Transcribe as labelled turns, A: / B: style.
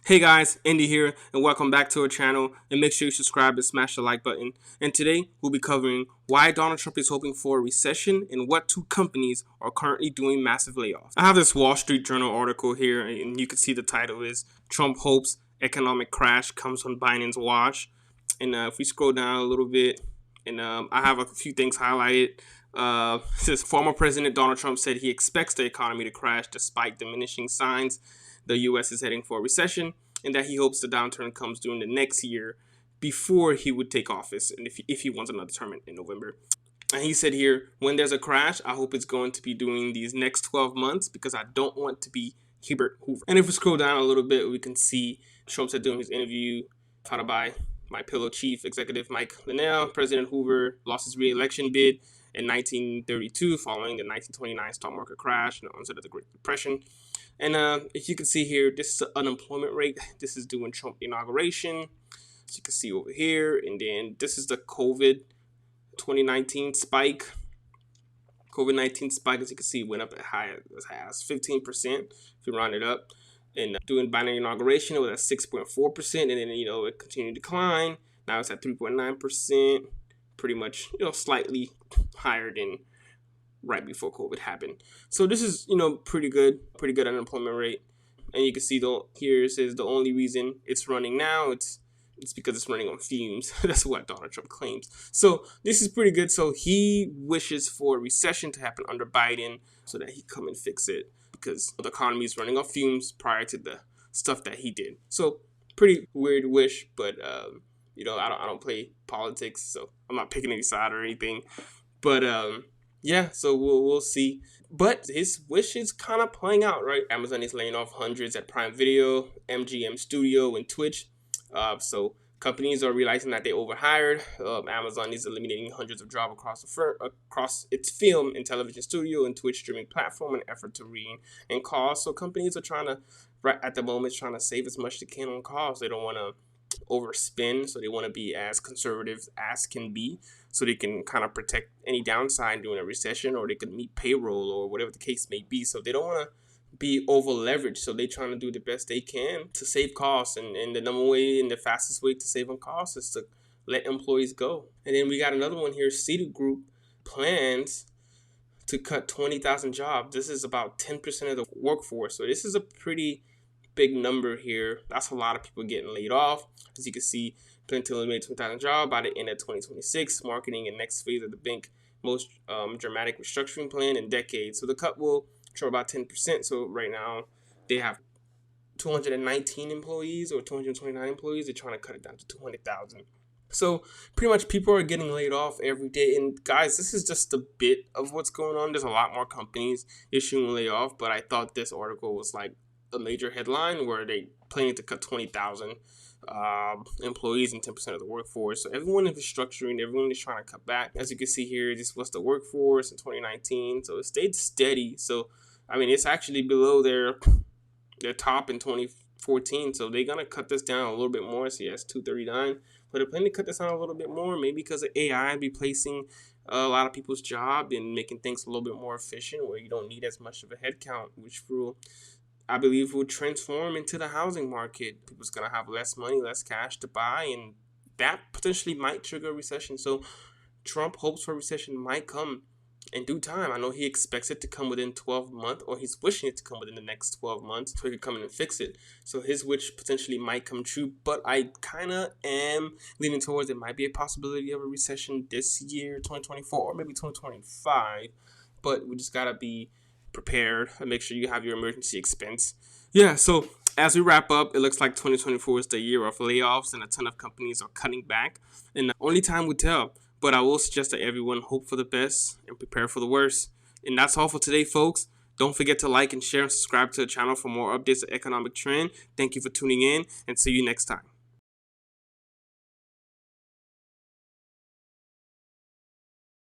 A: Hey guys, Andy here, and welcome back to our channel. And make sure you subscribe and smash the like button. And today we'll be covering why Donald Trump is hoping for a recession and what two companies are currently doing massive layoffs. I have this Wall Street Journal article here, and you can see the title is "Trump Hopes Economic Crash Comes on Biden's Watch." And if we scroll down a little bit, and I have a few things highlighted. It says former President Donald Trump said he expects the economy to crash despite diminishing signs the U.S. is heading for a recession, and that he hopes the downturn comes during the next year before he would take office, and if he wants another term in November. And he said here, when there's a crash, I hope it's going to be during these next 12 months because I don't want to be Hubert Hoover. And if we scroll down a little bit, we can see Trump said during his interview, followed by My Pillow chief executive Mike Linnell, President Hoover lost his re-election bid in 1932 following the 1929 stock market crash and the onset of the Great Depression. And if you can see here, this is the unemployment rate. This is during Trump inauguration. So you can see over here. And then this is the COVID 2019 spike. COVID-19 spike, as you can see, went up as high as 15% if you round it up. And during Biden inauguration, it was at 6.4%. And then, it continued to decline. Now it's at 3.9%. Pretty much, slightly higher than right before COVID happened. So this is, pretty good unemployment rate. And you can see here it says the only reason it's running now, it's because it's running on fumes. That's what Donald Trump claims. So this is pretty good. So he wishes for a recession to happen under Biden so that he come and fix it because the economy is running on fumes prior to the stuff that he did. So pretty weird wish, but I don't play politics, so I'm not picking any side or anything. But yeah, so we'll see. But his wish is kind of playing out, right? Amazon is laying off hundreds at Prime Video, MGM Studio, and Twitch. So companies are realizing that they overhired. Amazon is eliminating hundreds of jobs across its film and television studio and Twitch streaming platform in an effort to rein in costs. So companies are trying to save as much as they can on costs. They don't want to overspend, so they want to be as conservative as can be so they can kind of protect any downside during a recession, or they could meet payroll or whatever the case may be. So they don't want to be over leveraged, so they're trying to do the best they can to save costs, and the number way and the fastest way to save on costs is to let employees go. And then we got another one here. CED Group plans to cut 20,000 jobs. This is about 10% of the workforce, so this is a pretty big number here. That's a lot of people getting laid off. As you can see, plan to eliminate 20,000 jobs by the end of 2026, marketing and next phase of the bank most dramatic restructuring plan in decades. So the cut will show about 10%. So right now they have 219 employees or 229 employees. They're trying to cut it down to 200,000. So pretty much people are getting laid off every day. And guys, this is just a bit of what's going on. There's a lot more companies issuing layoff, but I thought this article was like a major headline where they planning to cut 20,000 employees and 10% of the workforce. So everyone is restructuring, everyone is trying to cut back. As you can see here, this was the workforce in 2019. So it stayed steady. So I mean, it's actually below their top in 2014. So they're gonna cut this down a little bit more. So yes, 239. But they're planning to cut this down a little bit more, maybe because of AI replacing a lot of people's job and making things a little bit more efficient, where you don't need as much of a headcount, which I believe will transform into the housing market. People's going to have less money, less cash to buy, and that potentially might trigger a recession. So Trump hopes for a recession might come in due time. I know he expects it to come within 12 months, or he's wishing it to come within the next 12 months so he can come in and fix it. So his wish potentially might come true, but I kind of am leaning towards it might be a possibility of a recession this year, 2024, or maybe 2025. But we just got to be prepared and make sure you have your emergency expense. Yeah, so as we wrap up, it looks like 2024 is the year of layoffs and a ton of companies are cutting back, and only time will tell. But I will suggest that everyone hope for the best and prepare for the worst. And that's all for today, folks. Don't forget to like and share and subscribe to the channel for more updates of economic trend. Thank you for tuning in, and see you next time.